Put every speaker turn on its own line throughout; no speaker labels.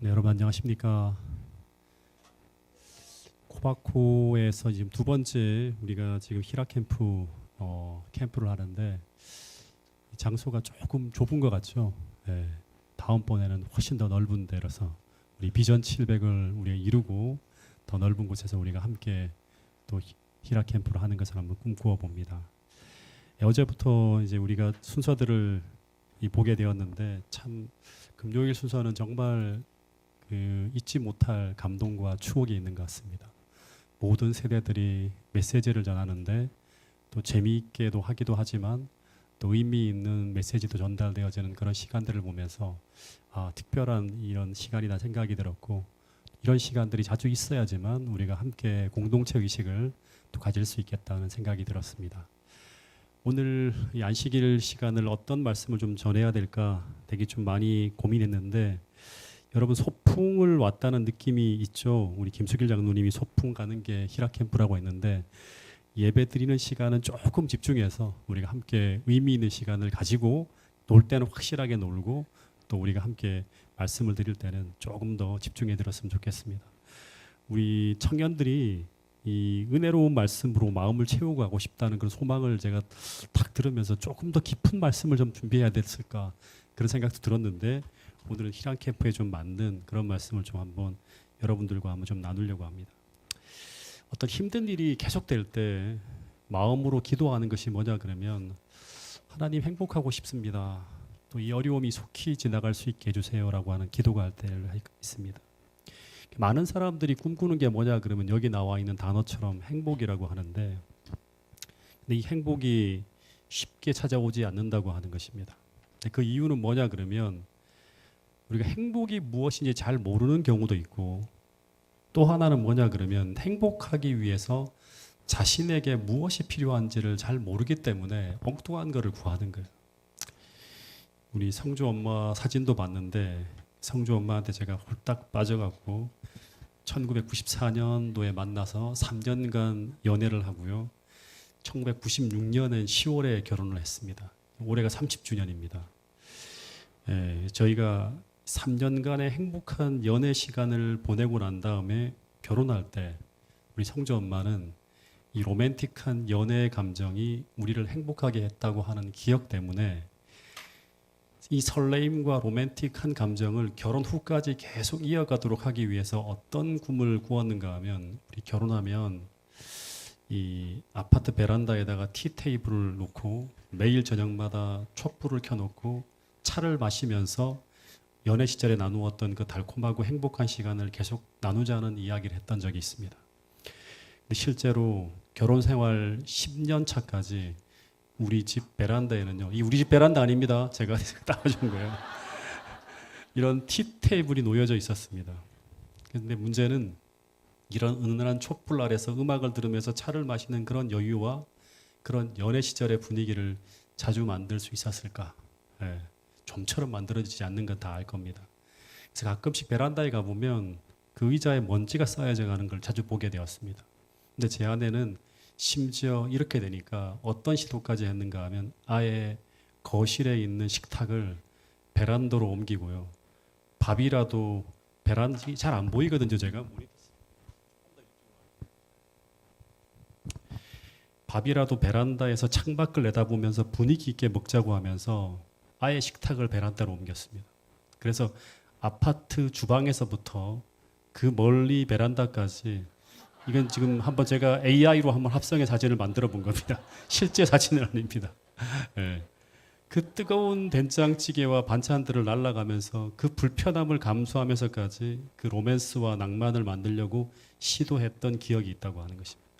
네, 여러분 안녕하십니까? 코바코에서 지금 두 번째 우리가 지금 히라 캠프 캠프를 하는데 장소가 조금 좁은 것 같죠? 네, 다음번에는 훨씬 더 넓은 데라서 우리 비전 700을 우리가 이루고 더 넓은 곳에서 우리가 함께 또 히라 캠프를 하는 것을 한번 꿈꾸어 봅니다. 어제부터 이제 우리가 순서들을 보게 되었는데 참 금요일 순서는 정말 잊지 못할 감동과 추억이 있는 것 같습니다. 모든 세대들이 메시지를 전하는데 또 재미있게도 하기도 하지만 또 의미 있는 메시지도 전달되어지는 그런 시간들을 보면서 특별한 이런 시간이다 생각이 들었고, 이런 시간들이 자주 있어야지만 우리가 함께 공동체 의식을 또 가질 수 있겠다는 생각이 들었습니다. 오늘 이 안식일 시간을 어떤 말씀을 좀 전해야 될까 되게 좀 많이 고민했는데, 여러분 소풍을 왔다는 느낌이 있죠. 우리 김수길 장로님이 소풍 가는 게 히라 캠프라고 했는데, 예배 드리는 시간은 조금 집중해서 우리가 함께 의미 있는 시간을 가지고 놀 때는 확실하게 놀고, 또 우리가 함께 말씀을 드릴 때는 조금 더 집중해 들었으면 좋겠습니다. 우리 청년들이 이 은혜로운 말씀으로 마음을 채우고 가고 싶다는 그런 소망을 제가 딱 들으면서 조금 더 깊은 말씀을 좀 준비해야 됐을까 그런 생각도 들었는데, 오늘은 히라 캠프에 좀 맞는 그런 말씀을 좀 한번 여러분들과 한번 좀 나누려고 합니다. 어떤 힘든 일이 계속될 때 마음으로 기도하는 것이 뭐냐 그러면, 하나님 행복하고 싶습니다. 또 이 어려움이 속히 지나갈 수 있게 해주세요라고 하는 기도가 할 때를 있습니다. 많은 사람들이 꿈꾸는 게 뭐냐 그러면 여기 나와 있는 단어처럼 행복이라고 하는데, 근데 이 행복이 쉽게 찾아오지 않는다고 하는 것입니다. 그 이유는 뭐냐 그러면, 우리가 행복이 무엇인지 잘 모르는 경우도 있고, 또 하나는 뭐냐 그러면 행복하기 위해서 자신에게 무엇이 필요한지를 잘 모르기 때문에 엉뚱한 거를 구하는 거예요. 우리 성주 엄마 사진도 봤는데, 성주 엄마한테 제가 홀딱 빠져갖고 1994년도에 만나서 3년간 연애를 하고요. 1996년엔 10월에 결혼을 했습니다. 올해가 30주년입니다. 저희가 3년간의 행복한 연애 시간을 보내고 난 다음에 결혼할 때 우리 성주 엄마는 이 로맨틱한 연애의 감정이 우리를 행복하게 했다고 하는 기억 때문에 이 설레임과 로맨틱한 감정을 결혼 후까지 계속 이어가도록 하기 위해서 어떤 꿈을 꾸었는가 하면, 우리 결혼하면 이 아파트 베란다에다가 티테이블을 놓고 매일 저녁마다 촛불을 켜놓고 차를 마시면서 연애 시절에 나누었던 그 달콤하고 행복한 시간을 계속 나누자는 이야기를 했던 적이 있습니다. 근데 실제로 결혼 생활 10년 차까지 우리 집 베란다에는요, 이 우리 집 베란다 아닙니다. 제가 따라준 거예요. 이런 티 테이블이 놓여져 있었습니다. 그런데 문제는 이런 은은한 촛불 아래서 음악을 들으면서 차를 마시는 그런 여유와 그런 연애 시절의 분위기를 자주 만들 수 있었을까? 좀처럼 만들어지지 않는 건 다 알 겁니다. 그래서 가끔씩 베란다에 가보면 그 의자에 먼지가 쌓여져 가는 걸 자주 보게 되었습니다. 근데 제 아내는 심지어 이렇게 되니까 어떤 시도까지 했는가 하면, 아예 거실에 있는 식탁을 베란다로 옮기고요. 밥이라도 베란다 잘 안 보이거든요, 제가. 밥이라도 베란다에서 창밖을 내다보면서 분위기 있게 먹자고 하면서 아예 식탁을 베란다로 옮겼습니다. 그래서 아파트 주방에서부터 그 멀리 베란다까지, 이건 지금 한번 제가 AI로 한번 합성의 사진을 만들어 본 겁니다. 실제 사진은 아닙니다. 그 뜨거운 된장찌개와 반찬들을 날라가면서 그 불편함을 감수하면서까지 그 로맨스와 낭만을 만들려고 시도했던 기억이 있다고 하는 것입니다.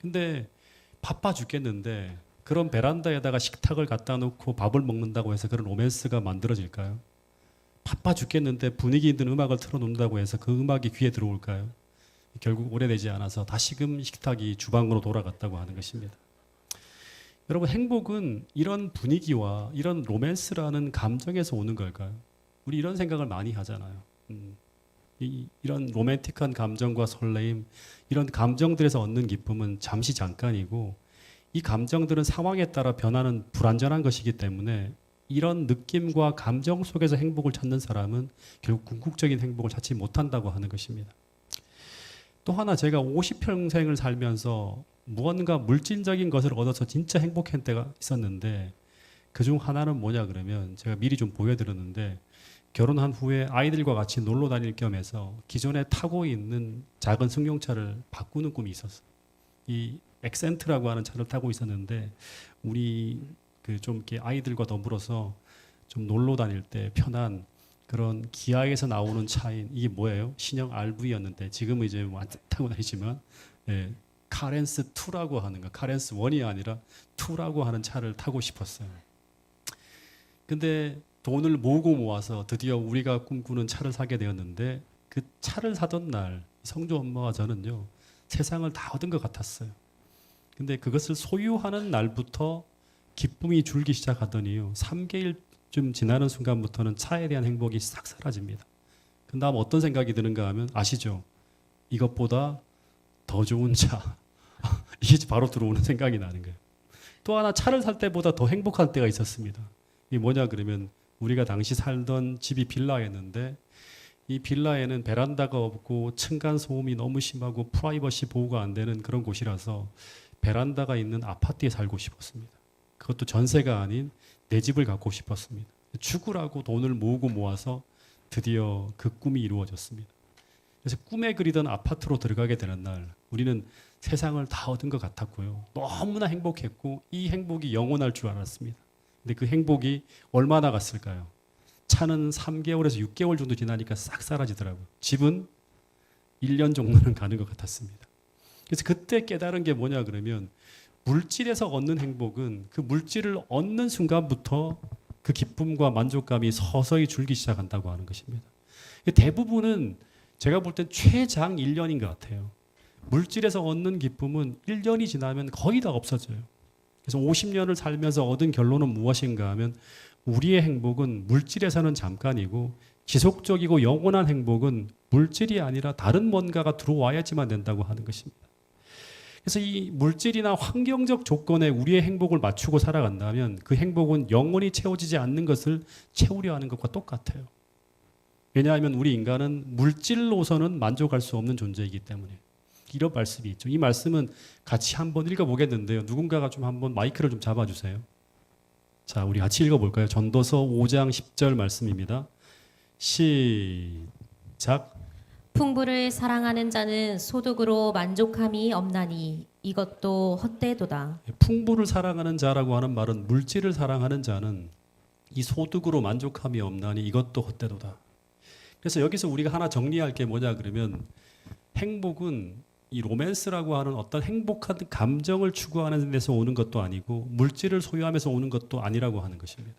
근데 바빠 죽겠는데 그런 베란다에다가 식탁을 갖다 놓고 밥을 먹는다고 해서 그런 로맨스가 만들어질까요? 바빠 죽겠는데 분위기 있는 음악을 틀어놓는다고 해서 그 음악이 귀에 들어올까요? 결국 오래되지 않아서 다시금 식탁이 주방으로 돌아갔다고 하는 것입니다. 여러분, 행복은 이런 분위기와 이런 로맨스라는 감정에서 오는 걸까요? 우리 이런 생각을 많이 하잖아요. 이런 로맨틱한 감정과 설레임, 이런 감정들에서 얻는 기쁨은 잠시 잠깐이고, 이 감정들은 상황에 따라 변하는 불완전한 것이기 때문에 이런 느낌과 감정 속에서 행복을 찾는 사람은 결국 궁극적인 행복을 찾지 못한다고 하는 것입니다. 또 하나 제가 50평생을 살면서 무언가 물질적인 것을 얻어서 진짜 행복한 때가 있었는데 그중 하나는 뭐냐 그러면 제가 미리 좀 보여드렸는데 결혼한 후에 아이들과 같이 놀러 다닐 겸해서 기존에 타고 있는 작은 승용차를 바꾸는 꿈이 있었어요. 이 엑센트라고 하는 차를 타고 있었는데 우리 그 좀 이렇게 아이들과 더불어서 좀 놀러 다닐 때 편한 그런 기아에서 나오는 차인 이게 뭐예요? 신형 RV였는데 지금은 이제 뭐 안 타고 다니지만 예, 카렌스 2라고 하는 거, 카렌스 1이 아니라 2라고 하는 차를 타고 싶었어요. 근데 돈을 모아서 드디어 우리가 꿈꾸는 차를 사게 되었는데 그 차를 사던 날 성주 엄마와 저는요 세상을 다 얻은 것 같았어요. 근데 그것을 소유하는 날부터 기쁨이 줄기 시작하더니요 3개월쯤 지나는 순간부터는 차에 대한 행복이 싹 사라집니다. 그 다음 어떤 생각이 드는가 하면 아시죠? 이것보다 더 좋은 차 이게 바로 들어오는 생각이 나는 거예요. 또 하나 차를 살 때보다 더 행복한 때가 있었습니다. 이게 뭐냐 그러면 우리가 당시 살던 집이 빌라였는데 이 빌라에는 베란다가 없고 층간 소음이 너무 심하고 프라이버시 보호가 안 되는 그런 곳이라서 베란다가 있는 아파트에 살고 싶었습니다. 그것도 전세가 아닌 내 집을 갖고 싶었습니다. 죽으라고 돈을 모아서 드디어 그 꿈이 이루어졌습니다. 그래서 꿈에 그리던 아파트로 들어가게 되는 날 우리는 세상을 다 얻은 것 같았고요. 너무나 행복했고 이 행복이 영원할 줄 알았습니다. 근데 그 행복이 얼마나 갔을까요? 차는 3개월에서 6개월 정도 지나니까 싹 사라지더라고요. 집은 1년 정도는 가는 것 같았습니다. 그래서 그때 깨달은 게 뭐냐 그러면 물질에서 얻는 행복은 그 물질을 얻는 순간부터 그 기쁨과 만족감이 서서히 줄기 시작한다고 하는 것입니다. 대부분은 제가 볼 땐 최장 1년인 것 같아요. 물질에서 얻는 기쁨은 1년이 지나면 거의 다 없어져요. 그래서 50년을 살면서 얻은 결론은 무엇인가 하면 우리의 행복은 물질에서는 잠깐이고 지속적이고 영원한 행복은 물질이 아니라 다른 뭔가가 들어와야지만 된다고 하는 것입니다. 그래서 이 물질이나 환경적 조건에 우리의 행복을 맞추고 살아간다면 그 행복은 영원히 채워지지 않는 것을 채우려 하는 것과 똑같아요. 왜냐하면 우리 인간은 물질로서는 만족할 수 없는 존재이기 때문에 이런 말씀이 있죠. 이 말씀은 같이 한번 읽어보겠는데요. 누군가가 좀 한번 마이크를 좀 잡아주세요. 자, 우리 같이 읽어볼까요? 전도서 5장 10절 말씀입니다. 시작.
풍부를 사랑하는 자는 소득으로 만족함이 없나니 이것도 헛되도다.
풍부를 사랑하는 자라고 하는 말은 물질을 사랑하는 자는 이 소득으로 만족함이 없나니 이것도 헛되도다. 그래서 여기서 우리가 하나 정리할 게 뭐냐 그러면 행복은 이 로맨스라고 하는 어떤 행복한 감정을 추구하는 데서 오는 것도 아니고 물질을 소유하면서 오는 것도 아니라고 하는 것입니다.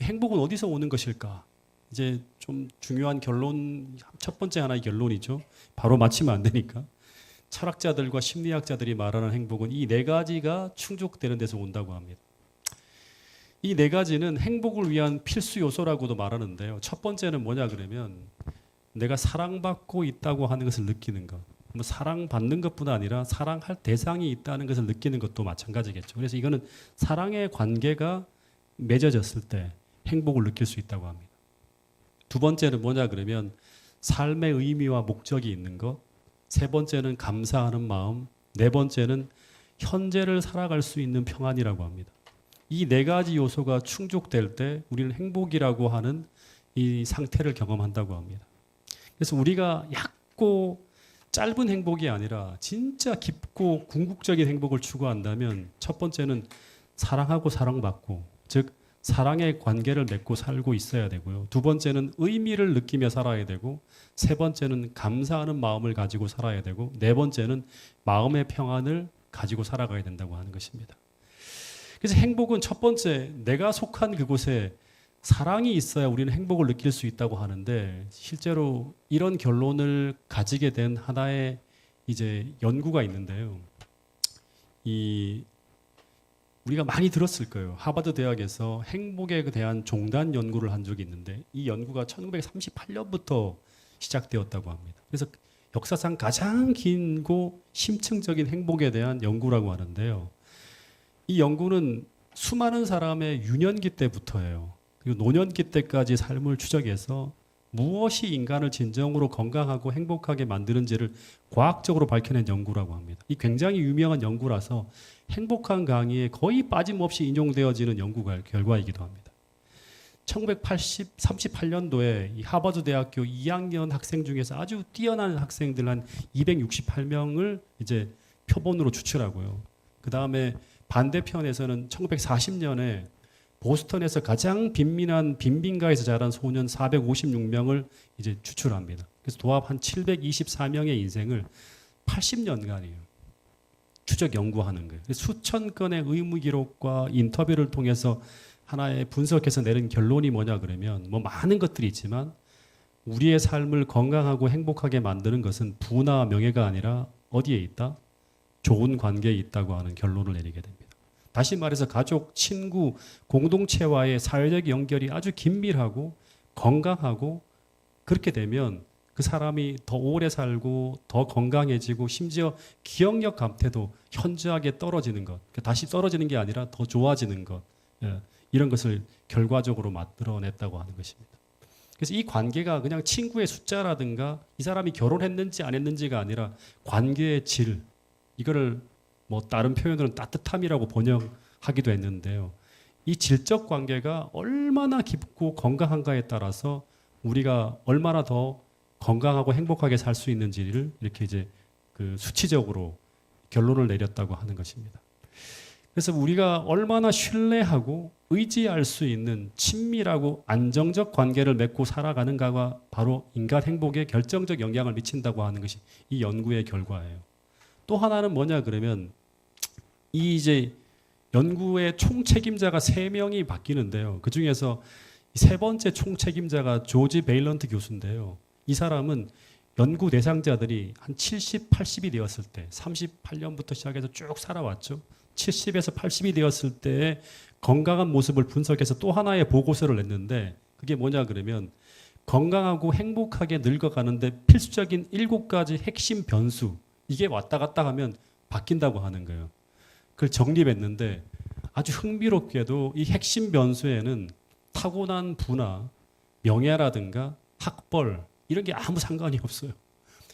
행복은 어디서 오는 것일까? 이제 좀 중요한 결론, 첫 번째 하나의 결론이죠. 바로 맞히면 안 되니까. 철학자들과 심리학자들이 말하는 행복은 이 네 가지가 충족되는 데서 온다고 합니다. 이 네 가지는 행복을 위한 필수 요소라고도 말하는데요. 첫 번째는 뭐냐 그러면 내가 사랑받고 있다고 하는 것을 느끼는 것. 뭐 사랑받는 것뿐 아니라 사랑할 대상이 있다는 것을 느끼는 것도 마찬가지겠죠. 그래서 이거는 사랑의 관계가 맺어졌을 때 행복을 느낄 수 있다고 합니다. 두 번째는 뭐냐 그러면 삶의 의미와 목적이 있는 것. 세 번째는 감사하는 마음. 네 번째는 현재를 살아갈 수 있는 평안이라고 합니다. 이 네 가지 요소가 충족될 때 우리는 행복이라고 하는 이 상태를 경험한다고 합니다. 그래서 우리가 얕고 짧은 행복이 아니라 진짜 깊고 궁극적인 행복을 추구한다면 첫 번째는 사랑하고 사랑받고, 즉 사랑의 관계를 맺고 살고 있어야 되고요. 두 번째는 의미를 느끼며 살아야 되고, 세 번째는 감사하는 마음을 가지고 살아야 되고, 네 번째는 마음의 평안을 가지고 살아가야 된다고 하는 것입니다. 그래서 행복은 첫 번째, 내가 속한 그곳에 사랑이 있어야 우리는 행복을 느낄 수 있다고 하는데, 실제로 이런 결론을 가지게 된 하나의 이제 연구가 있는데요. 우리가 많이 들었을 거예요. 하버드 대학에서 행복에 대한 종단 연구를 한 적이 있는데, 이 연구가 1938년부터 시작되었다고 합니다. 그래서 역사상 가장 길고 심층적인 행복에 대한 연구라고 하는데요. 이 연구는 수많은 사람의 유년기 때부터예요. 그리고 노년기 때까지 삶을 추적해서 무엇이 인간을 진정으로 건강하고 행복하게 만드는지를 과학적으로 밝혀낸 연구라고 합니다. 이 굉장히 유명한 연구라서 행복한 강의에 거의 빠짐없이 인용되어지는 연구 결과이기도 합니다. 1938년도에 이 하버드 대학교 2학년 학생 중에서 아주 뛰어난 학생들 한 268명을 이제 표본으로 추출하고요. 그 다음에 반대편에서는 1940년에 보스턴에서 가장 빈민한 빈민가에서 자란 소년 456명을 이제 추출합니다. 그래서 도합 한 724명의 인생을 80년간이에요. 추적 연구하는 거예요. 수천 건의 의무 기록과 인터뷰를 통해서 하나의 분석해서 내린 결론이 뭐냐 그러면 뭐 많은 것들이 있지만 우리의 삶을 건강하고 행복하게 만드는 것은 부나 명예가 아니라 어디에 있다? 좋은 관계에 있다고 하는 결론을 내리게 됩니다. 다시 말해서 가족, 친구, 공동체와의 사회적 연결이 아주 긴밀하고 건강하고 그렇게 되면 그 사람이 더 오래 살고 더 건강해지고 심지어 기억력 감퇴도 현저하게 떨어지는 것, 다시 떨어지는 게 아니라 더 좋아지는 것, 이런 것을 결과적으로 만들어냈다고 하는 것입니다. 그래서 이 관계가 그냥 친구의 숫자라든가 이 사람이 결혼했는지 안 했는지가 아니라 관계의 질, 이거를 뭐 다른 표현으로는 따뜻함이라고 번역하기도 했는데요. 이 질적 관계가 얼마나 깊고 건강한가에 따라서 우리가 얼마나 더 건강하고 행복하게 살 수 있는지를 이렇게 이제 그 수치적으로 결론을 내렸다고 하는 것입니다. 그래서 우리가 얼마나 신뢰하고 의지할 수 있는 친밀하고 안정적 관계를 맺고 살아가는가가 바로 인간 행복에 결정적 영향을 미친다고 하는 것이 이 연구의 결과예요. 또 하나는 뭐냐 그러면 이 이제 연구의 총 책임자가 3명이 바뀌는데요. 그 중에서 세 번째 총 책임자가 조지 베일런트 교수인데요. 이 사람은 연구 대상자들이 한 70, 80이 되었을 때 38년부터 시작해서 쭉 살아왔죠. 70에서 80이 되었을 때의 건강한 모습을 분석해서 또 하나의 보고서를 냈는데 그게 뭐냐 그러면 건강하고 행복하게 늙어가는데 필수적인 7가지 핵심 변수 이게 왔다 갔다 하면 바뀐다고 하는 거예요. 그걸 정립했는데 아주 흥미롭게도 이 핵심 변수에는 타고난 부나 명예라든가 학벌 이런 게 아무 상관이 없어요.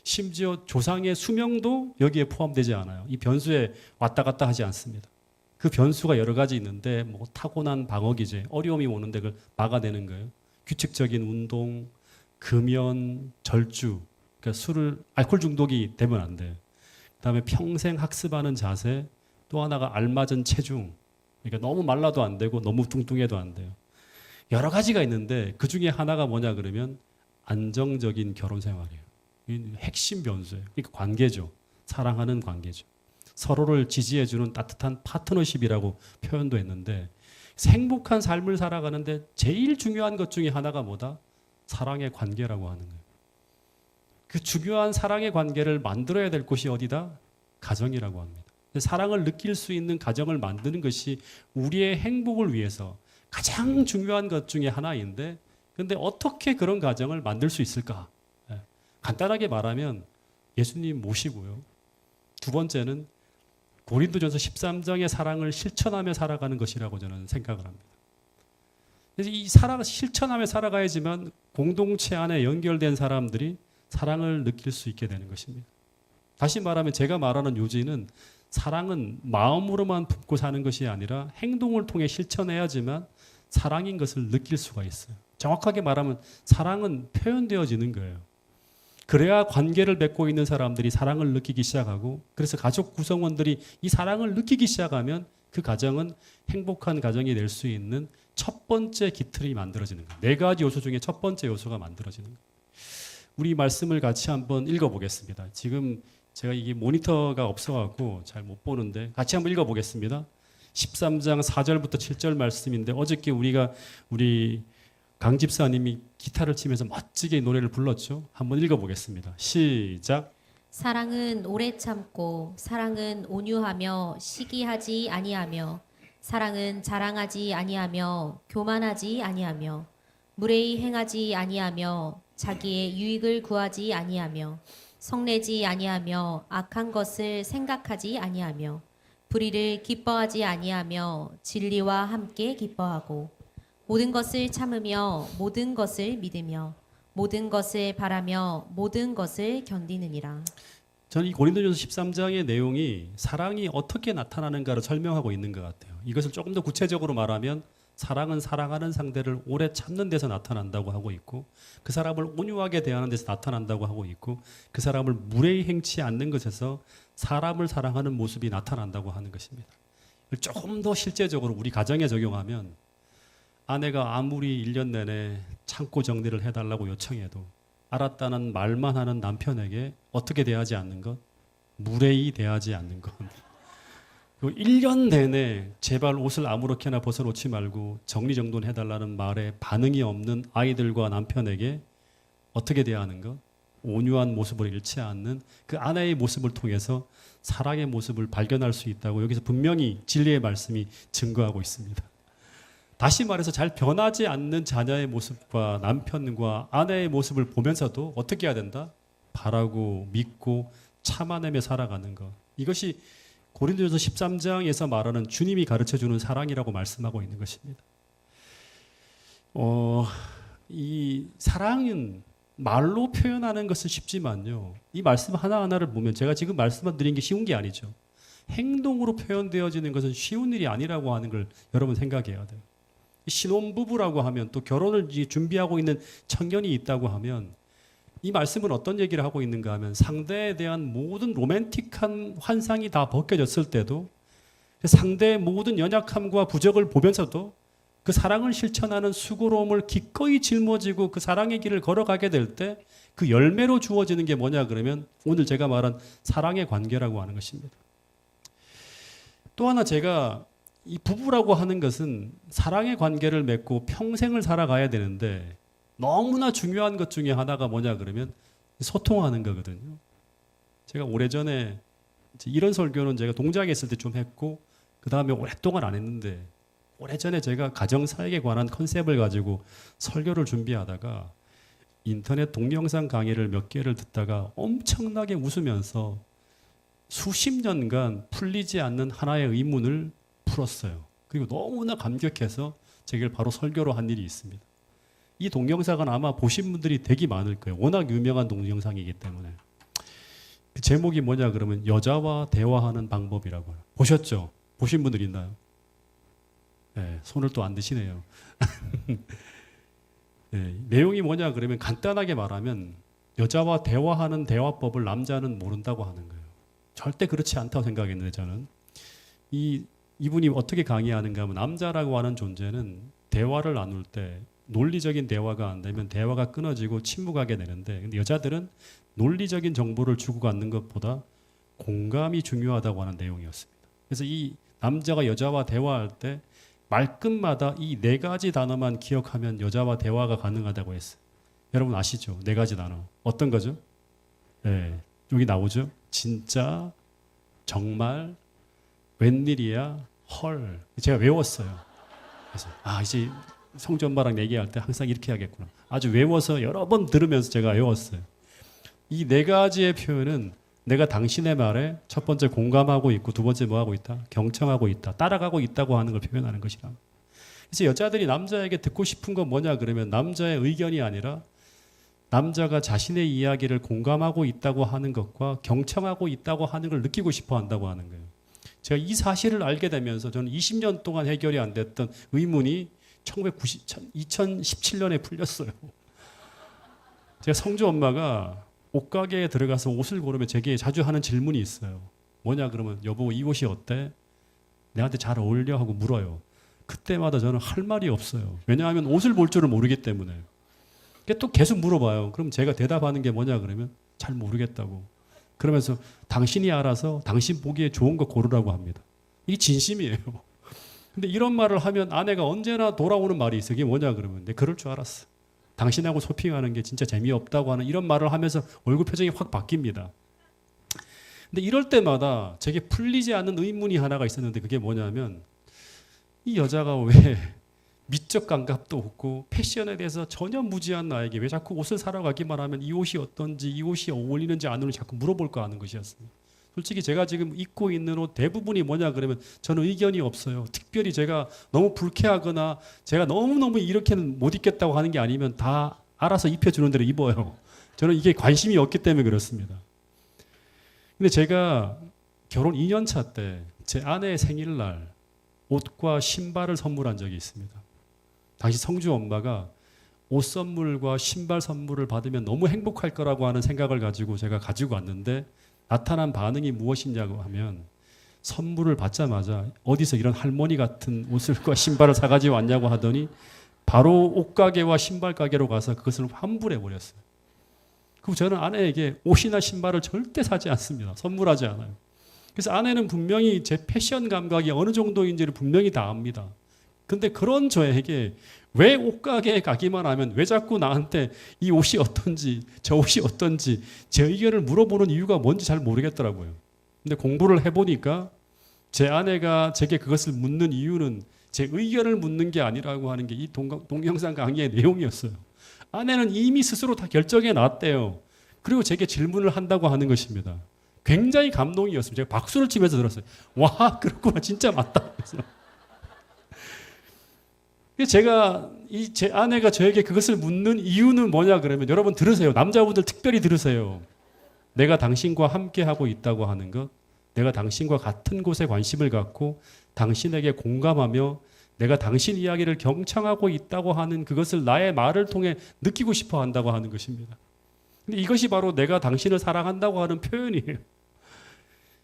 심지어 조상의 수명도 여기에 포함되지 않아요. 이 변수에 왔다 갔다 하지 않습니다. 그 변수가 여러 가지 있는데 뭐 타고난 방어기제, 어려움이 오는데 그걸 막아내는 거예요. 규칙적인 운동, 금연, 절주, 그러니까 알코올 중독이 되면 안 돼요. 그다음에 평생 학습하는 자세, 또 하나가 알맞은 체중, 그러니까 너무 말라도 안 되고 너무 뚱뚱해도 안 돼요. 여러 가지가 있는데 그 중에 하나가 뭐냐 그러면 안정적인 결혼 생활이에요. 핵심 변수예요. 그러니까 관계죠. 사랑하는 관계죠. 서로를 지지해주는 따뜻한 파트너십이라고 표현도 했는데 행복한 삶을 살아가는데 제일 중요한 것 중에 하나가 뭐다? 사랑의 관계라고 하는 거예요. 그 중요한 사랑의 관계를 만들어야 될 곳이 어디다? 가정이라고 합니다. 사랑을 느낄 수 있는 가정을 만드는 것이 우리의 행복을 위해서 가장 중요한 것 중에 하나인데 그런데 어떻게 그런 가정을 만들 수 있을까? 간단하게 말하면 예수님 모시고요. 두 번째는 고린도전서 13장의 사랑을 실천하며 살아가는 것이라고 저는 생각을 합니다. 그래서 이 사랑을 실천하며 살아가야지만 공동체 안에 연결된 사람들이 사랑을 느낄 수 있게 되는 것입니다. 다시 말하면 제가 말하는 요지는 사랑은 마음으로만 품고 사는 것이 아니라 행동을 통해 실천해야지만 사랑인 것을 느낄 수가 있어요. 정확하게 말하면 사랑은 표현되어지는 거예요. 그래야 관계를 맺고 있는 사람들이 사랑을 느끼기 시작하고 그래서 가족 구성원들이 이 사랑을 느끼기 시작하면 그 가정은 행복한 가정이 될 수 있는 첫 번째 기틀이 만들어지는 거예요. 4가지 요소 중에 첫 번째 요소가 만들어지는 거예요. 우리 말씀을 같이 한번 읽어보겠습니다. 지금 제가 이게 모니터가 없어갖고 잘 못 보는데 같이 한번 읽어보겠습니다. 13장 4절부터 7절 말씀인데 어저께 우리 강 집사님이 기타를 치면서 멋지게 노래를 불렀죠. 한번 읽어보겠습니다. 시작.
사랑은 오래 참고 사랑은 온유하며 시기하지 아니하며 사랑은 자랑하지 아니하며 교만하지 아니하며 무례히 행하지 아니하며 자기의 유익을 구하지 아니하며 성내지 아니하며 악한 것을 생각하지 아니하며 불의를 기뻐하지 아니하며 진리와 함께 기뻐하고 모든 것을 참으며 모든 것을 믿으며 모든 것을 바라며 모든 것을 견디느니라.
저는 이 고린도전서 13장의 내용이 사랑이 어떻게 나타나는가를 설명하고 있는 것 같아요. 이것을 조금 더 구체적으로 말하면 사랑은 사랑하는 상대를 오래 참는 데서 나타난다고 하고 있고, 그 사람을 온유하게 대하는 데서 나타난다고 하고 있고, 그 사람을 무례히 행치 않는 것에서 사람을 사랑하는 모습이 나타난다고 하는 것입니다. 이걸 조금 더 실제적으로 우리 가정에 적용하면, 아내가 아무리 1년 내내 창고 정리를 해달라고 요청해도 알았다는 말만 하는 남편에게 어떻게 대하지 않는 것? 무례히 대하지 않는 것. 1년 내내 제발 옷을 아무렇게나 벗어놓지 말고 정리정돈 해달라는 말에 반응이 없는 아이들과 남편에게 어떻게 대하는 것? 온유한 모습을 잃지 않는 그 아내의 모습을 통해서 사랑의 모습을 발견할 수 있다고 여기서 분명히 진리의 말씀이 증거하고 있습니다. 다시 말해서 잘 변하지 않는 자녀의 모습과 남편과 아내의 모습을 보면서도 어떻게 해야 된다? 바라고 믿고 참아내며 살아가는 것. 이것이 고린도전서 13장에서 말하는 주님이 가르쳐주는 사랑이라고 말씀하고 있는 것입니다. 이 사랑은 말로 표현하는 것은 쉽지만요. 이 말씀 하나하나를 보면 제가 지금 말씀드린 게 쉬운 게 아니죠. 행동으로 표현되어지는 것은 쉬운 일이 아니라고 하는 걸 여러분 생각해야 돼요. 신혼부부라고 하면 또 결혼을 준비하고 있는 청년이 있다고 하면 이 말씀은 어떤 얘기를 하고 있는가 하면 상대에 대한 모든 로맨틱한 환상이 다 벗겨졌을 때도 상대의 모든 연약함과 부족을 보면서도 그 사랑을 실천하는 수고로움을 기꺼이 짊어지고 그 사랑의 길을 걸어가게 될 때 그 열매로 주어지는 게 뭐냐 그러면 오늘 제가 말한 사랑의 관계라고 하는 것입니다. 또 하나 제가 이 부부라고 하는 것은 사랑의 관계를 맺고 평생을 살아가야 되는데 너무나 중요한 것 중에 하나가 뭐냐 그러면 소통하는 거거든요. 제가 오래전에 이런 설교는 제가 동작에 있을 때 좀 했고 그 다음에 오랫동안 안 했는데 오래전에 제가 가정사역에 관한 컨셉을 가지고 설교를 준비하다가 인터넷 동영상 강의를 몇 개를 듣다가 엄청나게 웃으면서 수십 년간 풀리지 않는 하나의 의문을 풀었어요. 그리고 너무나 감격해서 제가 바로 설교로 한 일이 있습니다. 이 동영상은 아마 보신 분들이 되게 많을 거예요. 워낙 유명한 동영상이기 때문에. 그 제목이 뭐냐 그러면 여자와 대화하는 방법이라고 해요. 보셨죠? 보신 분들 있나요? 네, 손을 또 안 드시네요. 네, 내용이 뭐냐 그러면 간단하게 말하면 여자와 대화하는 대화법을 남자는 모른다고 하는 거예요. 절대 그렇지 않다고 생각했는데 저는 이분이 어떻게 강의하는가 하면 남자라고 하는 존재는 대화를 나눌 때 논리적인 대화가 안 되면 대화가 끊어지고 침묵하게 되는데 근데 여자들은 논리적인 정보를 주고받는 것보다 공감이 중요하다고 하는 내용이었습니다. 그래서 이 남자가 여자와 대화할 때 말끝마다 이 4가지 단어만 기억하면 여자와 대화가 가능하다고 했어요. 여러분 아시죠? 4가지 단어. 어떤 거죠? 네, 여기 나오죠? 진짜, 정말, 웬일이야, 헐. 제가 외웠어요. 그래서 이제 성주 엄마랑 얘기할 때 항상 이렇게 하겠구나. 아주 외워서 여러 번 들으면서 제가 외웠어요. 이 4가지의 표현은 내가 당신의 말에 첫 번째 공감하고 있고 두 번째 뭐 하고 있다? 경청하고 있다. 따라가고 있다고 하는 걸 표현하는 것이라. 그래서 여자들이 남자에게 듣고 싶은 건 뭐냐 그러면 남자의 의견이 아니라 남자가 자신의 이야기를 공감하고 있다고 하는 것과 경청하고 있다고 하는 걸 느끼고 싶어 한다고 하는 거예요. 제가 이 사실을 알게 되면서 저는 20년 동안 해결이 안 됐던 의문이 2017년에 풀렸어요. 제가 성주 엄마가 옷가게에 들어가서 옷을 고르면 제게 자주 하는 질문이 있어요. 뭐냐 그러면 여보 이 옷이 어때? 내한테 잘 어울려? 하고 물어요. 그때마다 저는 할 말이 없어요. 왜냐하면 옷을 볼 줄을 모르기 때문에. 또 계속 물어봐요. 그럼 제가 대답하는 게 뭐냐 그러면 잘 모르겠다고. 그러면서 당신이 알아서 당신 보기에 좋은 거 고르라고 합니다. 이게 진심이에요. 근데 이런 말을 하면 아내가 언제나 돌아오는 말이 있어요. 이게 뭐냐 그러면 내가 그럴 줄 알았어. 당신하고 쇼핑하는 게 진짜 재미없다고 하는 이런 말을 하면서 얼굴 표정이 확 바뀝니다. 근데 이럴 때마다 제게 풀리지 않는 의문이 하나가 있었는데 그게 뭐냐면 이 여자가 왜 미적 감각도 없고 패션에 대해서 전혀 무지한 나에게 왜 자꾸 옷을 사러 가기만 하면 이 옷이 어떤지 이 옷이 어울리는지 안 어울리는지 자꾸 물어볼까 하는 것이었습니다. 솔직히 제가 지금 입고 있는 옷 대부분이 뭐냐 그러면 저는 의견이 없어요. 특별히 제가 너무 불쾌하거나 제가 너무너무 이렇게는 못 입겠다고 하는 게 아니면 다 알아서 입혀주는 대로 입어요. 저는 이게 관심이 없기 때문에 그렇습니다. 근데 제가 결혼 2년 차 때 제 아내의 생일날 옷과 신발을 선물한 적이 있습니다. 당시 성주 엄마가 옷 선물과 신발 선물을 받으면 너무 행복할 거라고 하는 생각을 가지고 제가 가지고 왔는데 나타난 반응이 무엇이냐고 하면 선물을 받자마자 어디서 이런 할머니 같은 옷과 신발을 사가지고 왔냐고 하더니 바로 옷가게와 신발 가게로 가서 그것을 환불해 버렸어요. 그리고 저는 아내에게 옷이나 신발을 절대 사지 않습니다. 선물하지 않아요. 그래서 아내는 분명히 제 패션 감각이 어느 정도인지를 분명히 다 압니다. 근데 그런 저에게 왜 옷가게에 가기만 하면 왜 자꾸 나한테 이 옷이 어떤지 저 옷이 어떤지 제 의견을 물어보는 이유가 뭔지 잘 모르겠더라고요. 근데 공부를 해보니까 제 아내가 제게 그것을 묻는 이유는 제 의견을 묻는 게 아니라고 하는 게 이 동영상 강의의 내용이었어요. 아내는 이미 스스로 다 결정해 놨대요. 그리고 제게 질문을 한다고 하는 것입니다. 굉장히 감동이었습니다. 제가 박수를 치면서 들었어요. 와, 그렇구나. 진짜 맞다. 제가 제 아내가 저에게 그것을 묻는 이유는 뭐냐 그러면 여러분 들으세요. 남자분들 특별히 들으세요. 내가 당신과 함께 하고 있다고 하는 것, 내가 당신과 같은 곳에 관심을 갖고 당신에게 공감하며 내가 당신 이야기를 경청하고 있다고 하는 그것을 나의 말을 통해 느끼고 싶어 한다고 하는 것입니다. 근데 이것이 바로 내가 당신을 사랑한다고 하는 표현이에요.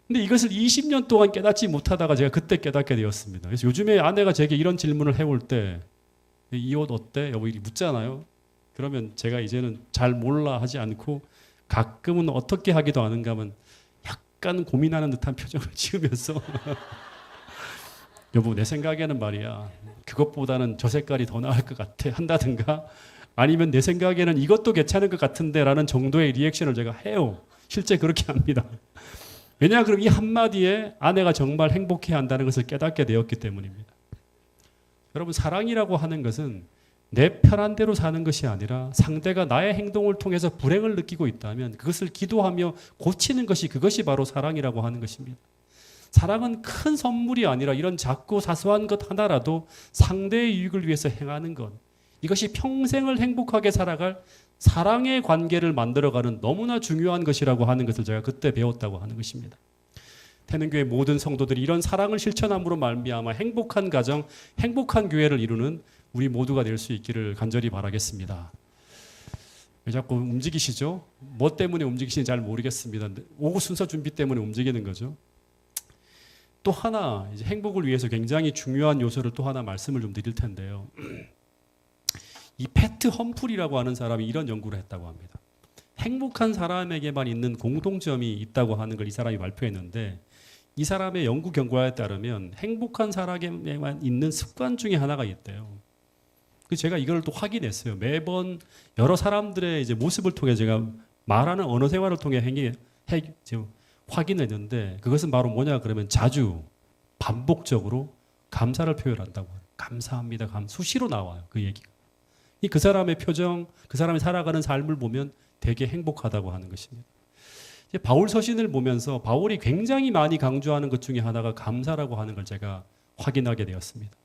근데 이것을 20년 동안 깨닫지 못하다가 제가 그때 깨닫게 되었습니다. 그래서 요즘에 아내가 제게 이런 질문을 해올 때 이 옷 어때? 여보 이렇게 묻잖아요. 그러면 제가 이제는 잘 몰라 하지 않고 가끔은 어떻게 하기도 하는가 하면 약간 고민하는 듯한 표정을 지으면서 여보 내 생각에는 말이야 그것보다는 저 색깔이 더 나을 것 같아 한다든가 아니면 내 생각에는 이것도 괜찮을 것 같은데 라는 정도의 리액션을 제가 해요. 실제 그렇게 합니다. 왜냐 그럼 이 한마디에 아내가 정말 행복해야 한다는 것을 깨닫게 되었기 때문입니다. 여러분 사랑이라고 하는 것은 내 편한 대로 사는 것이 아니라 상대가 나의 행동을 통해서 불행을 느끼고 있다면 그것을 기도하며 고치는 것이 그것이 바로 사랑이라고 하는 것입니다. 사랑은 큰 선물이 아니라 이런 작고 사소한 것 하나라도 상대의 유익을 위해서 행하는 것 이것이 평생을 행복하게 살아갈 사랑의 관계를 만들어가는 너무나 중요한 것이라고 하는 것을 제가 그때 배웠다고 하는 것입니다. 태능교회 모든 성도들이 이런 사랑을 실천함으로 말미암아 행복한 가정, 행복한 교회를 이루는 우리 모두가 될 수 있기를 간절히 바라겠습니다. 왜 자꾸 움직이시죠? 뭐 때문에 움직이시는지 잘 모르겠습니다. 오후 순서 준비 때문에 움직이는 거죠. 또 하나 이제 행복을 위해서 굉장히 중요한 요소를 또 하나 말씀을 좀 드릴 텐데요. 이 패트 험프리라고 하는 사람이 이런 연구를 했다고 합니다. 행복한 사람에게만 있는 공통점이 있다고 하는 걸 이 사람이 발표했는데 이 사람의 연구 결과에 따르면 행복한 사람에게만 있는 습관 중에 하나가 있대요. 제가 이걸 또 확인했어요. 매번 여러 사람들의 이제 모습을 통해 제가 말하는 언어 생활을 통해 확인했는데 그것은 바로 뭐냐 그러면 자주 반복적으로 감사를 표현한다고. 감사합니다. 수시로 나와요. 그 얘기가. 그 사람의 표정, 그 사람이 살아가는 삶을 보면 되게 행복하다고 하는 것입니다. 이제 바울 서신을 보면서 바울이 굉장히 많이 강조하는 것 중에 하나가 감사라고 하는 걸 제가 확인하게 되었습니다.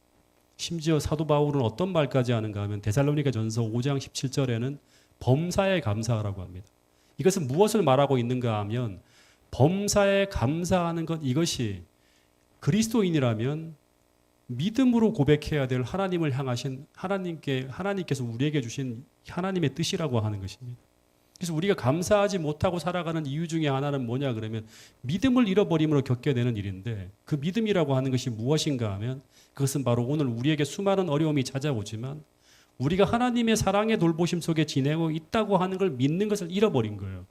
심지어 사도 바울은 어떤 말까지 하는가 하면 데살로니가전서 5장 17절에는 범사에 감사하라고 합니다. 이것은 무엇을 말하고 있는가 하면 범사에 감사하는 것 이것이 그리스도인이라면 믿음으로 고백해야 될 하나님을 향하신 하나님께서 우리에게 주신 하나님의 뜻이라고 하는 것입니다. 그래서 우리가 감사하지 못하고 살아가는 이유 중에 하나는 뭐냐 그러면 믿음을 잃어버림으로 겪게 되는 일인데 그 믿음이라고 하는 것이 무엇인가 하면 그것은 바로 오늘 우리에게 수많은 어려움이 찾아오지만 우리가 하나님의 사랑의 돌보심 속에 지내고 있다고 하는 걸 믿는 것을 잃어버린 거예요.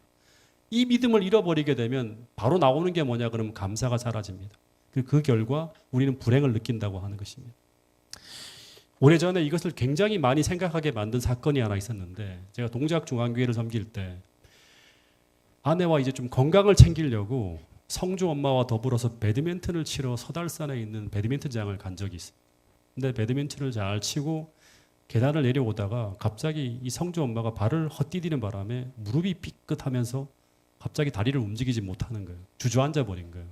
이 믿음을 잃어버리게 되면 바로 나오는 게 뭐냐 그러면 감사가 사라집니다. 그 결과 우리는 불행을 느낀다고 하는 것입니다. 오래전에 이것을 굉장히 많이 생각하게 만든 사건이 하나 있었는데 제가 동작중앙교회를 섬길 때 아내와 이제 좀 건강을 챙기려고 성주 엄마와 더불어서 배드민턴을 치러 서달산에 있는 배드민턴장을 간 적이 있어요. 근데 배드민턴을 잘 치고 계단을 내려오다가 갑자기 이 성주 엄마가 발을 헛디디는 바람에 무릎이 삐끗하면서 갑자기 다리를 움직이지 못하는 거예요. 주저앉아 버린 거예요.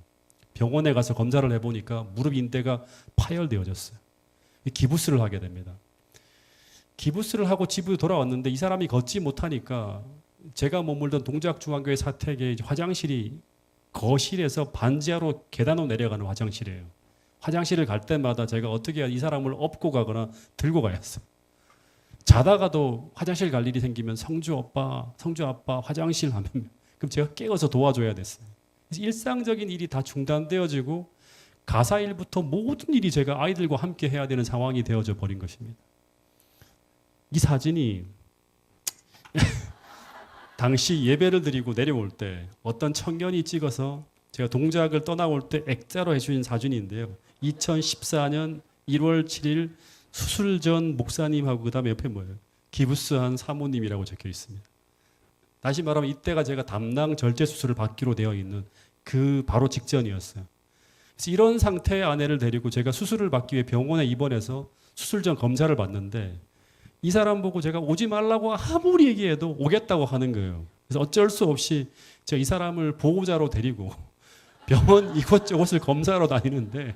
병원에 가서 검사를 해보니까 무릎 인대가 파열되어졌어요. 기부스를 하게 됩니다. 기부스를 하고 집으로 돌아왔는데 이 사람이 걷지 못하니까 제가 머물던 동작중앙교회 사택의 화장실이 거실에서 반지하로 계단으로 내려가는 화장실이에요. 화장실을 갈 때마다 제가 어떻게 해야 이 사람을 업고 가거나 들고 가야 했어. 자다가도 화장실 갈 일이 생기면 성주 아빠 화장실 하면 그럼 제가 깨워서 도와줘야 됐어요. 그래서 일상적인 일이 다 중단되어지고 가사 일부터 모든 일이 제가 아이들과 함께 해야 되는 상황이 되어져 버린 것입니다. 이 사진이 당시 예배를 드리고 내려올 때 어떤 청년이 찍어서 제가 동작을 떠나올 때 액자로 해주신 사진인데요. 2014년 1월 7일 수술 전 목사님하고 그 다음에 옆에 뭐예요? 기부스한 사모님이라고 적혀 있습니다. 다시 말하면 이때가 제가 담낭 절제 수술을 받기로 되어 있는 그 바로 직전이었어요. 그래서 이런 상태의 아내를 데리고 제가 수술을 받기 위해 병원에 입원해서 수술 전 검사를 받는데 이 사람 보고 제가 오지 말라고 아무리 얘기해도 오겠다고 하는 거예요. 그래서 어쩔 수 없이 제가 이 사람을 보호자로 데리고 병원 이곳저곳을 검사하러 다니는데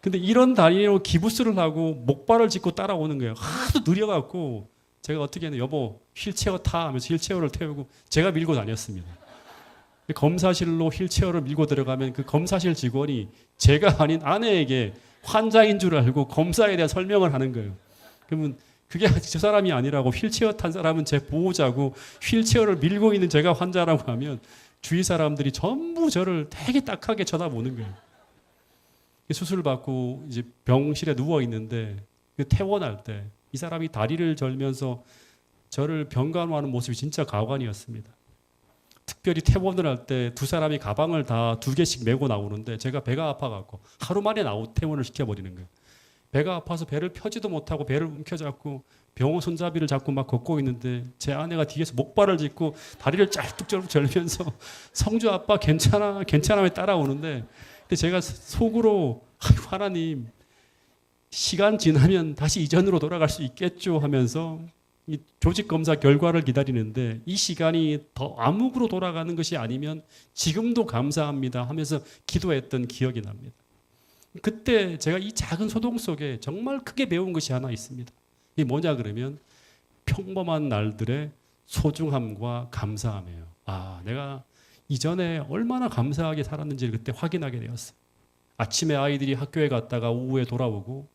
근데 이런 다니로 기부스를 하고 목발을 짚고 따라오는 거예요. 하도 느려갖고 제가 어떻게 했냐, 여보 휠체어 타 하면서 휠체어를 태우고 제가 밀고 다녔습니다. 검사실로 휠체어를 밀고 들어가면 그 검사실 직원이 제가 아닌 아내에게 환자인 줄 알고 검사에 대한 설명을 하는 거예요. 그러면 그게 저 사람이 아니라고 휠체어 탄 사람은 제 보호자고 휠체어를 밀고 있는 제가 환자라고 하면 주위 사람들이 전부 저를 되게 딱하게 쳐다보는 거예요. 수술 받고 이제 병실에 누워 있는데 퇴원할 때 이 사람이 다리를 절면서 저를 병간호하는 모습이 진짜 가관이었습니다. 특별히 퇴원을 할 때 두 사람이 가방을 다 2개씩 메고 나오는데 제가 배가 아파갖고 하루 만에 퇴원을 시켜버리는 거예요. 배가 아파서 배를 펴지도 못하고 배를 움켜잡고 병원 손잡이를 잡고 막 걷고 있는데 제 아내가 뒤에서 목발을 짚고 다리를 짤뚝짤뚝 절면서 성주 아빠 괜찮아 괜찮아 따라오는데 근데 제가 속으로 하나님 시간 지나면 다시 이전으로 돌아갈 수 있겠죠 하면서 이 조직 검사 결과를 기다리는데 이 시간이 더 암흑으로 돌아가는 것이 아니면 지금도 감사합니다 하면서 기도했던 기억이 납니다. 그때 제가 이 작은 소동 속에 정말 크게 배운 것이 하나 있습니다. 이게 뭐냐 그러면 평범한 날들의 소중함과 감사함이에요. 아, 내가 이전에 얼마나 감사하게 살았는지를 그때 확인하게 되었어요. 아침에 아이들이 학교에 갔다가 오후에 돌아오고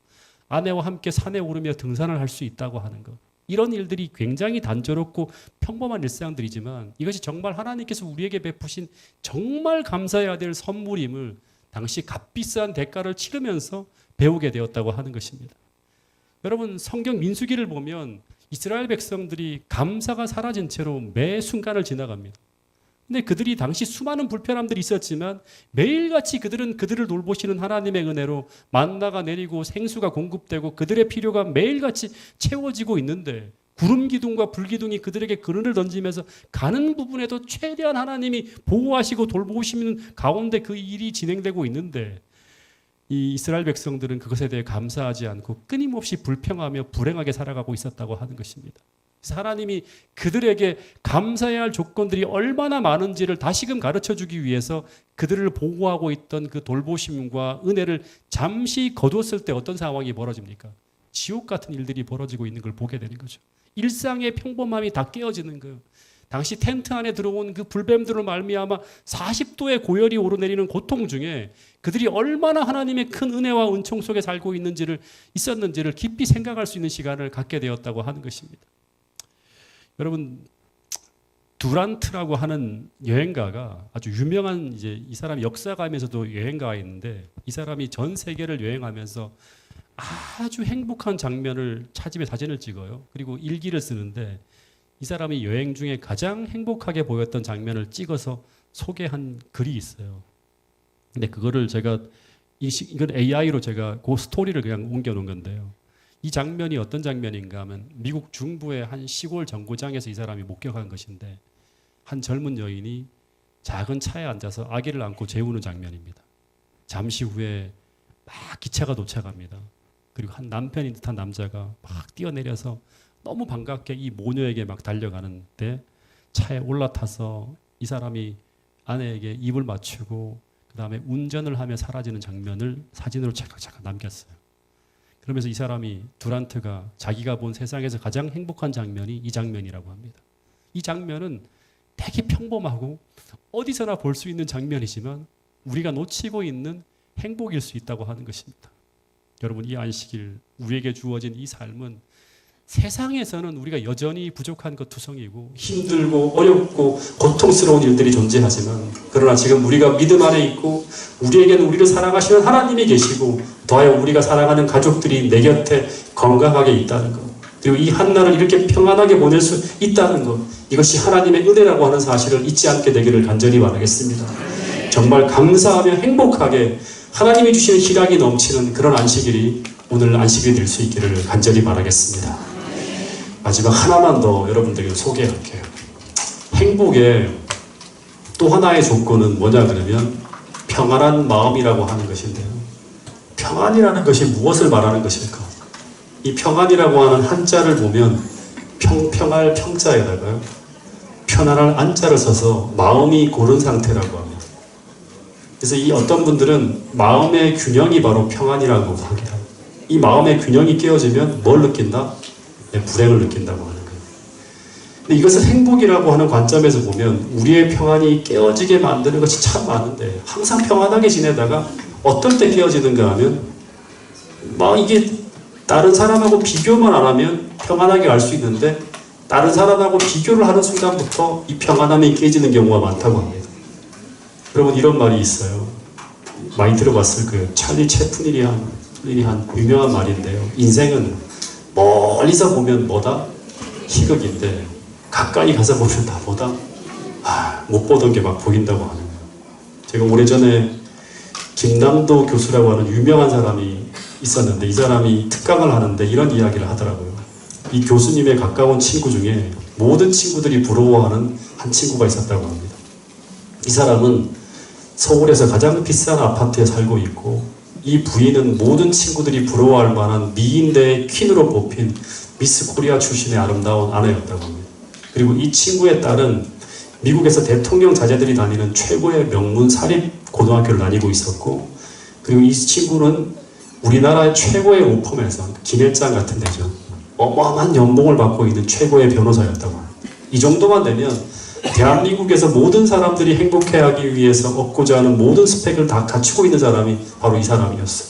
아내와 함께 산에 오르며 등산을 할 수 있다고 하는 것. 이런 일들이 굉장히 단조롭고 평범한 일상들이지만 이것이 정말 하나님께서 우리에게 베푸신 정말 감사해야 될 선물임을 당시 값비싼 대가를 치르면서 배우게 되었다고 하는 것입니다. 여러분 성경 민수기를 보면 이스라엘 백성들이 감사가 사라진 채로 매 순간을 지나갑니다. 근데 그들이 당시 수많은 불편함들이 있었지만 매일같이 그들은 그들을 돌보시는 하나님의 은혜로 만나가 내리고 생수가 공급되고 그들의 필요가 매일같이 채워지고 있는데 구름 기둥과 불 기둥이 그들에게 그늘을 던지면서 가는 부분에도 최대한 하나님이 보호하시고 돌보시는 가운데 그 일이 진행되고 있는데 이 이스라엘 백성들은 그것에 대해 감사하지 않고 끊임없이 불평하며 불행하게 살아가고 있었다고 하는 것입니다. 그래서 하나님이 그들에게 감사해야 할 조건들이 얼마나 많은지를 다시금 가르쳐주기 위해서 그들을 보호하고 있던 그 돌보심과 은혜를 잠시 거두었을 때 어떤 상황이 벌어집니까? 지옥 같은 일들이 벌어지고 있는 걸 보게 되는 거죠. 일상의 평범함이 다 깨어지는 거예요. 당시 텐트 안에 들어온 그 불뱀들을 말미암아 40도의 고열이 오르내리는 고통 중에 그들이 얼마나 하나님의 큰 은혜와 은총 속에 살고 있었는지를 깊이 생각할 수 있는 시간을 갖게 되었다고 하는 것입니다. 여러분 두란트라고 하는 여행가가 아주 유명한 이제 이 사람이 역사가면서도 여행가였는데 이 사람이 전 세계를 여행하면서 아주 행복한 장면을 찾으며 사진을 찍어요. 그리고 일기를 쓰는데 이 사람이 여행 중에 가장 행복하게 보였던 장면을 찍어서 소개한 글이 있어요. 근데 그거를 제가 이건 AI로 제가 그 스토리를 그냥 옮겨 놓은 건데요. 이 장면이 어떤 장면인가 하면 미국 중부의 한 시골 정거장에서 이 사람이 목격한 것인데 한 젊은 여인이 작은 차에 앉아서 아기를 안고 재우는 장면입니다. 잠시 후에 막 기차가 도착합니다. 그리고 한 남편인 듯한 남자가 막 뛰어내려서 너무 반갑게 이 모녀에게 막 달려가는데 차에 올라타서 이 사람이 아내에게 입을 맞추고 그 다음에 운전을 하며 사라지는 장면을 사진으로 찰칵찰칵 남겼어요. 그러면서 이 사람이 두란트가 자기가 본 세상에서 가장 행복한 장면이 이 장면이라고 합니다. 이 장면은 되게 평범하고 어디서나 볼 수 있는 장면이지만 우리가 놓치고 있는 행복일 수 있다고 하는 것입니다. 여러분, 이 안식일 우리에게 주어진 이 삶은 세상에서는 우리가 여전히 부족한 것 투성이고 힘들고 어렵고 고통스러운 일들이 존재하지만, 그러나 지금 우리가 믿음 안에 있고 우리에게는 우리를 사랑하시는 하나님이 계시고 더하여 우리가 사랑하는 가족들이 내 곁에 건강하게 있다는 것, 그리고 이 한날을 이렇게 평안하게 보낼 수 있다는 것, 이것이 하나님의 은혜라고 하는 사실을 잊지 않게 되기를 간절히 바라겠습니다. 정말 감사하며 행복하게 하나님이 주시는 희락이 넘치는 그런 안식일이 오늘 안식일이 될 수 있기를 간절히 바라겠습니다. 마지막 하나만 더 여러분들에게 소개할게요. 행복의 또 하나의 조건은 뭐냐 그러면 평안한 마음이라고 하는 것인데요. 평안이라는 것이 무엇을 말하는 것일까? 이 평안이라고 하는 한자를 보면 평평할 평자에다가 편안할 안자를 써서 마음이 고른 상태라고 합니다. 그래서 이 어떤 분들은 마음의 균형이 바로 평안이라고 합니다. 이 마음의 균형이 깨어지면 뭘 느낀다? 불행을 느낀다고 하는 거예요. 근데 이것을 행복이라고 하는 관점에서 보면 우리의 평안이 깨어지게 만드는 것이 참 많은데, 항상 평안하게 지내다가 어떨 때 깨어지는가 하면 막 이게 다른 사람하고 비교만 안 하면 평안하게 갈 수 있는데, 다른 사람하고 비교를 하는 순간부터 이 평안함이 깨지는 경우가 많다고 합니다. 여러분, 이런 말이 있어요. 많이 들어봤을 거예요. 찰리 채플린이 한 유명한 말인데요. 인생은 멀리서 보면 뭐다? 희극인데 가까이 가서 보면 다 뭐다? 못 보던 게 막 보인다고 하는 거예요. 제가 오래전에 김남도 교수라고 하는 유명한 사람이 있었는데, 이 사람이 특강을 하는데 이런 이야기를 하더라고요. 이 교수님의 가까운 친구 중에 모든 친구들이 부러워하는 한 친구가 있었다고 합니다. 이 사람은 서울에서 가장 비싼 아파트에 살고 있고, 이 부인은 모든 친구들이 부러워할 만한 미인대의 퀸으로 뽑힌 미스 코리아 출신의 아름다운 아내였다고 합니다. 그리고 이 친구의 딸은 미국에서 대통령 자제들이 다니는 최고의 명문 사립 고등학교를 다니고 있었고, 그리고 이 친구는 우리나라의 최고의 로펌에서, 김일장 같은 데죠, 어마어마한 연봉을 받고 있는 최고의 변호사였다고 합니다. 이 정도만 되면 대한민국에서 모든 사람들이 행복해하기 위해서 얻고자 하는 모든 스펙을 다 갖추고 있는 사람이 바로 이 사람이었어요.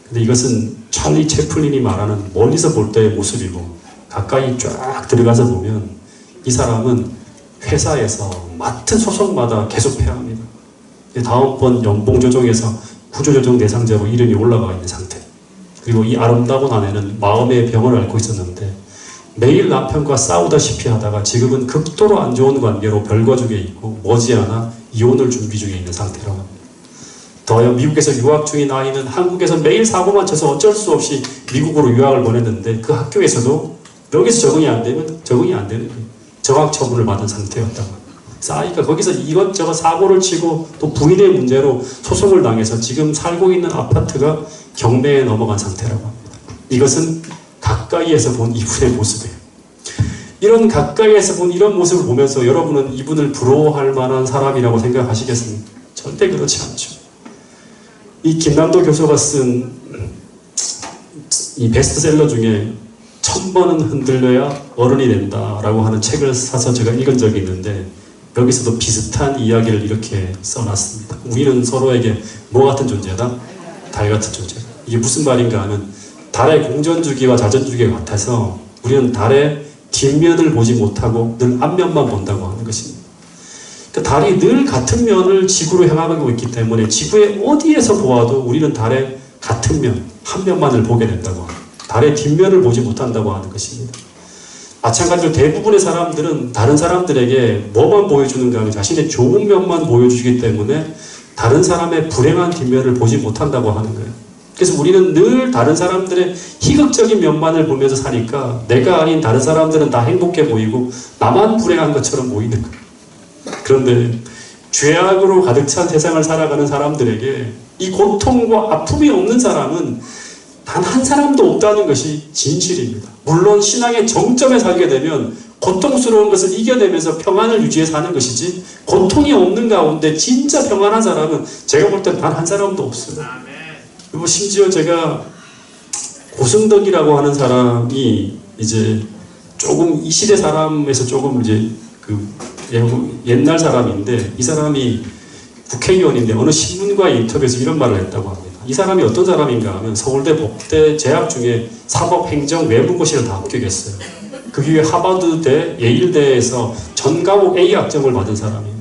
근데 이것은 찰리 채플린이 말하는 멀리서 볼 때의 모습이고, 가까이 쫙 들어가서 보면 이 사람은 회사에서 맡은 소속마다 계속 폐합니다. 다음번 연봉 조정에서 구조조정 대상자로 이름이 올라가 있는 상태. 그리고 이 아름다운 아내는 마음의 병을 앓고 있었는데 매일 남편과 싸우다시피 하다가 지금은 극도로 안 좋은 관계로 별거죽에 있고 머지않아 이혼을 준비 중에 있는 상태라고 합니다. 더하여 미국에서 유학 중인 아이는 한국에서 매일 사고만 쳐서 어쩔 수 없이 미국으로 유학을 보냈는데, 그 학교에서도 여기서 적응이 안 되는 거예요. 정학 처분을 받은 상태였다고 합니다. 그래서 아이가 거기서 이것저것 사고를 치고 또 부인의 문제로 소송을 당해서 지금 살고 있는 아파트가 경매에 넘어간 상태라고 합니다. 이것은 가까이에서 본 이분의 모습이에요. 이런 가까이에서 본 이런 모습을 보면서 여러분은 이분을 부러워할 만한 사람이라고 생각하시겠습니까? 절대 그렇지 않죠. 이 김남도 교수가 쓴 이 베스트셀러 중에 1000번은 흔들려야 어른이 된다라고 하는 책을 사서 제가 읽은 적이 있는데, 여기서도 비슷한 이야기를 이렇게 써놨습니다. 우리는 서로에게 뭐 같은 존재다? 달 같은 존재다. 이게 무슨 말인가 하면, 달의 공전주기와 자전주기가 같아서 우리는 달의 뒷면을 보지 못하고 늘 앞면만 본다고 하는 것입니다. 그러니까 달이 늘 같은 면을 지구로 향하고 있기 때문에 지구의 어디에서 보아도 우리는 달의 같은 면, 한 면만을 보게 된다고 합니다. 달의 뒷면을 보지 못한다고 하는 것입니다. 마찬가지로 대부분의 사람들은 다른 사람들에게 뭐만 보여주는가 하면 자신의 좋은 면만 보여주기 때문에 다른 사람의 불행한 뒷면을 보지 못한다고 하는 거예요. 그래서 우리는 늘 다른 사람들의 희극적인 면만을 보면서 사니까 내가 아닌 다른 사람들은 다 행복해 보이고 나만 불행한 것처럼 보이는 거예요. 그런데 죄악으로 가득 찬 세상을 살아가는 사람들에게 이 고통과 아픔이 없는 사람은 단 한 사람도 없다는 것이 진실입니다. 물론 신앙의 정점에 살게 되면 고통스러운 것을 이겨내면서 평안을 유지해 사는 것이지, 고통이 없는 가운데 진짜 평안한 사람은 제가 볼 땐 단 한 사람도 없어요. 그리고 심지어 제가 고승덕이라고 하는 사람이 이제 조금 이 시대 사람에서 조금 이제 그 옛날 사람인데, 이 사람이 국회의원인데 어느 신문과의 인터뷰에서 이런 말을 했다고 합니다. 이 사람이 어떤 사람인가 하면 서울대 법대 재학 중에 사법, 행정, 외무고시를 다 합격했어요. 그 뒤에 하버드대, 예일대에서 전과목 A 학점을 받은 사람이에요.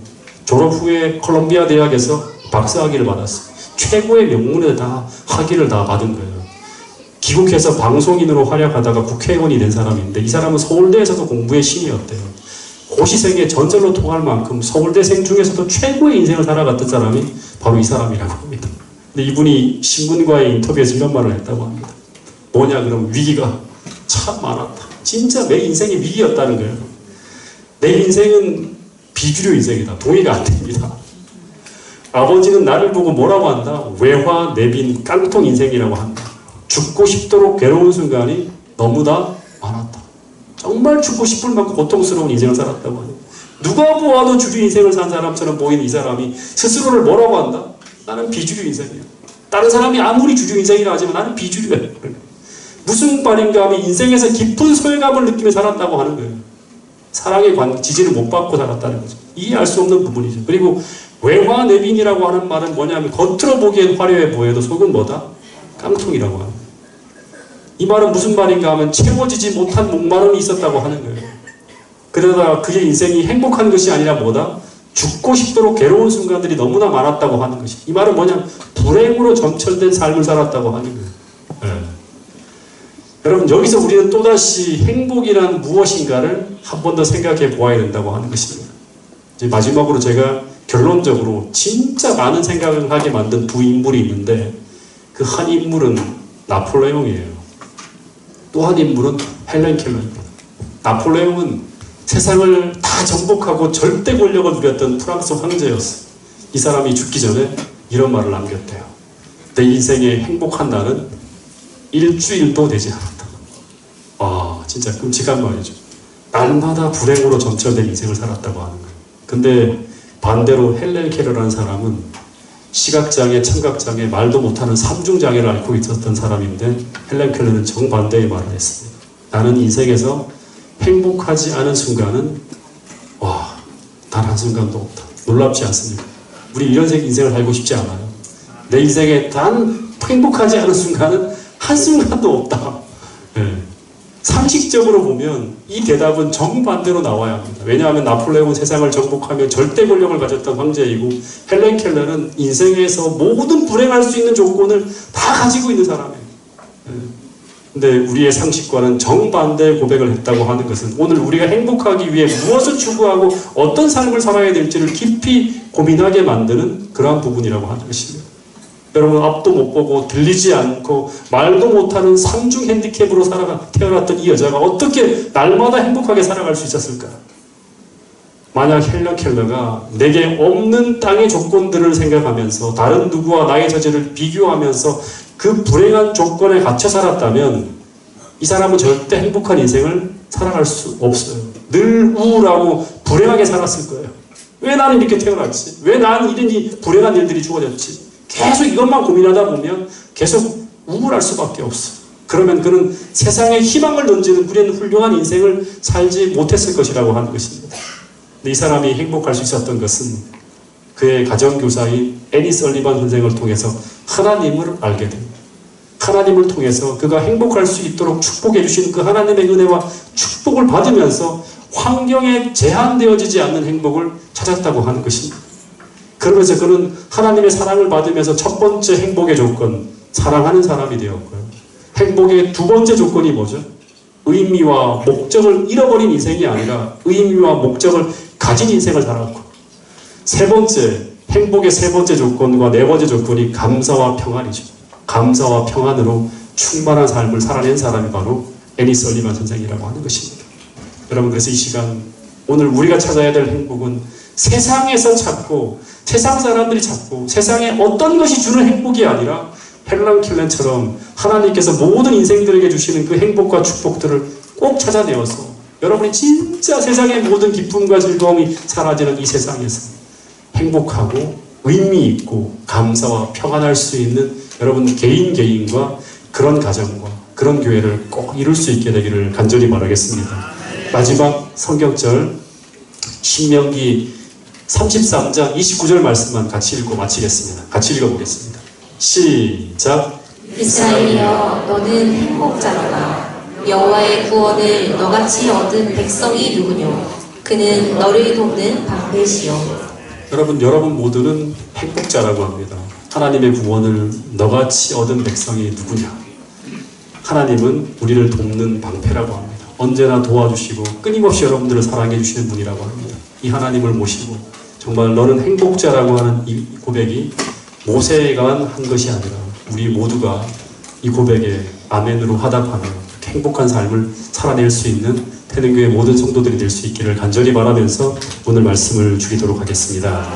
졸업 후에 콜롬비아 대학에서 박사학위를 받았어요. 최고의 명문에 다 학위를 다 받은 거예요. 귀국해서 방송인으로 활약하다가 국회의원이 된 사람인데, 이 사람은 서울대에서도 공부의 신이었대요. 고시생의 전설로 통할 만큼 서울대생 중에서도 최고의 인생을 살아갔던 사람이 바로 이 사람이라고 합니다. 근데 이분이 신문과의 인터뷰에서 이런 말을 했다고 합니다. 뭐냐 그럼, 위기가 참 많았다. 진짜 내 인생이 위기였다는 거예요. 내 인생은 비주류 인생이다. 동의가 안 됩니다. 아버지는 나를 보고 뭐라고 한다? 외화, 내빈, 깡통 인생이라고 한다. 죽고 싶도록 괴로운 순간이 너무나 많았다. 정말 죽고 싶을 만큼 고통스러운 인생을 살았다고 하니, 누가 보아도 주류 인생을 산 사람처럼 보이는 이 사람이 스스로를 뭐라고 한다? 나는 비주류 인생이야. 다른 사람이 아무리 주류 인생이라 하지만 나는 비주류야. 무슨 말인가 하면 인생에서 깊은 소외감을 느끼며 살았다고 하는 거예요. 사랑의 지지를 못 받고 살았다는 거죠. 이해할 수 없는 부분이죠. 그리고 외화내빈이라고 하는 말은 뭐냐면, 겉으로 보기엔 화려해 보여도 속은 뭐다? 깡통이라고 하는 거예요. 이 말은 무슨 말인가 하면 채워지지 못한 목마름이 있었다고 하는 거예요. 그러다가 그의 인생이 행복한 것이 아니라 뭐다? 죽고 싶도록 괴로운 순간들이 너무나 많았다고 하는 것이. 이 말은 뭐냐? 불행으로 점철된 삶을 살았다고 하는 거예요. 네. 여러분, 여기서 우리는 또다시 행복이란 무엇인가를 한 번 더 생각해 보아야 된다고 하는 것입니다. 이제 마지막으로 제가 결론적으로 진짜 많은 생각을 하게 만든 두 인물이 있는데, 그 한 인물은 나폴레옹이에요. 또 한 인물은 헬렌 켈러입니다. 나폴레옹은 세상을 다 정복하고 절대 권력을 누렸던 프랑스 황제였어요. 이 사람이 죽기 전에 이런 말을 남겼대요. 내 인생의 행복한 날은 일주일도 되지 않았다. 아, 진짜 끔찍한 말이죠. 날마다 불행으로 점철된 인생을 살았다고 하는 거예요. 근데 반대로 헬렌 켈러라는 사람은 시각장애, 청각장애, 말도 못하는 삼중장애를 앓고 있었던 사람인데, 헬렌 켈러는 정반대의 말을 했습니다. 나는 인생에서 행복하지 않은 순간은 단 한순간도 없다. 놀랍지 않습니까? 우리 이런 인생을 살고 싶지 않아요. 내 인생에 단 행복하지 않은 순간은 한순간도 없다. 네. 상식적으로 보면 이 대답은 정반대로 나와야 합니다. 왜냐하면 나폴레옹은 세상을 정복하며 절대 권력을 가졌던 황제이고, 헬렌 켈러는 인생에서 모든 불행할 수 있는 조건을 다 가지고 있는 사람이에요. 근데 우리의 상식과는 정반대의 고백을 했다고 하는 것은, 오늘 우리가 행복하기 위해 무엇을 추구하고 어떤 삶을 살아야 될지를 깊이 고민하게 만드는 그러한 부분이라고 하는 것입니다. 여러분, 앞도 못 보고 들리지 않고 말도 못하는 삼중 핸디캡으로 태어났던 이 여자가 어떻게 날마다 행복하게 살아갈 수 있었을까? 만약 헬렌 켈러가 내게 없는 땅의 조건들을 생각하면서 다른 누구와 나의 처지를 비교하면서 그 불행한 조건에 갇혀 살았다면, 이 사람은 절대 행복한 인생을 살아갈 수 없어요. 늘 우울하고 불행하게 살았을 거예요. 왜 나는 이렇게 태어났지? 왜 나는 이런 불행한 일들이 주어졌지? 계속 이것만 고민하다 보면 계속 우울할 수밖에 없어. 그러면 그는 세상에 희망을 던지는 그런 훌륭한 인생을 살지 못했을 것이라고 하는 것입니다. 근데 이 사람이 행복할 수 있었던 것은 그의 가정교사인 애니 설리반 선생을 통해서 하나님을 알게 됩니다. 하나님을 통해서 그가 행복할 수 있도록 축복해 주신 그 하나님의 은혜와 축복을 받으면서 환경에 제한되어지지 않는 행복을 찾았다고 하는 것입니다. 그러면서 그는 하나님의 사랑을 받으면서 첫 번째 행복의 조건, 사랑하는 사람이 되었고요. 행복의 두 번째 조건이 뭐죠? 의미와 목적을 잃어버린 인생이 아니라 의미와 목적을 가진 인생을 살았고, 세 번째, 행복의 세 번째 조건과 네 번째 조건이 감사와 평안이죠. 감사와 평안으로 충만한 삶을 살아낸 사람이 바로 애니 설리반 선생이라고 하는 것입니다. 여러분, 그래서 이 시간, 오늘 우리가 찾아야 될 행복은 세상에서 찾고, 세상 사람들이 찾고, 세상에 어떤 것이 주는 행복이 아니라 헬렌 켈러처럼 하나님께서 모든 인생들에게 주시는 그 행복과 축복들을 꼭 찾아내어서
여러분이 진짜 세상의 모든 기쁨과 즐거움이 사라지는 이 세상에서 행복하고 의미 있고 감사와 평안할 수 있는 여러분 개인과 그런 가정과 그런 교회를 꼭 이룰 수 있게 되기를 간절히 바라겠습니다. 마지막 성경절 신명기 33장 29절 말씀만 같이 읽고 마치겠습니다. 같이 읽어보겠습니다. 시작.
이스라엘이여 너는 행복자로다. 여호와의 구원을 너같이 얻은 백성이 누구뇨? 그는 너를 돕는 방패시요.
여러분 모두는 행복자라고 합니다. 하나님의 구원을 너같이 얻은 백성이 누구냐? 하나님은 우리를 돕는 방패라고 합니다. 언제나 도와주시고 끊임없이 여러분들을 사랑해 주시는 분이라고 합니다. 이 하나님을 모시고 정말 너는 행복자라고 하는 이 고백이 모세가만 한 것이 아니라 우리 모두가 이 고백에 아멘으로 화답하며 행복한 삶을 살아낼 수 있는 태능교회 모든 성도들이 될 수 있기를 간절히 바라면서 오늘 말씀을 줄이도록 하겠습니다.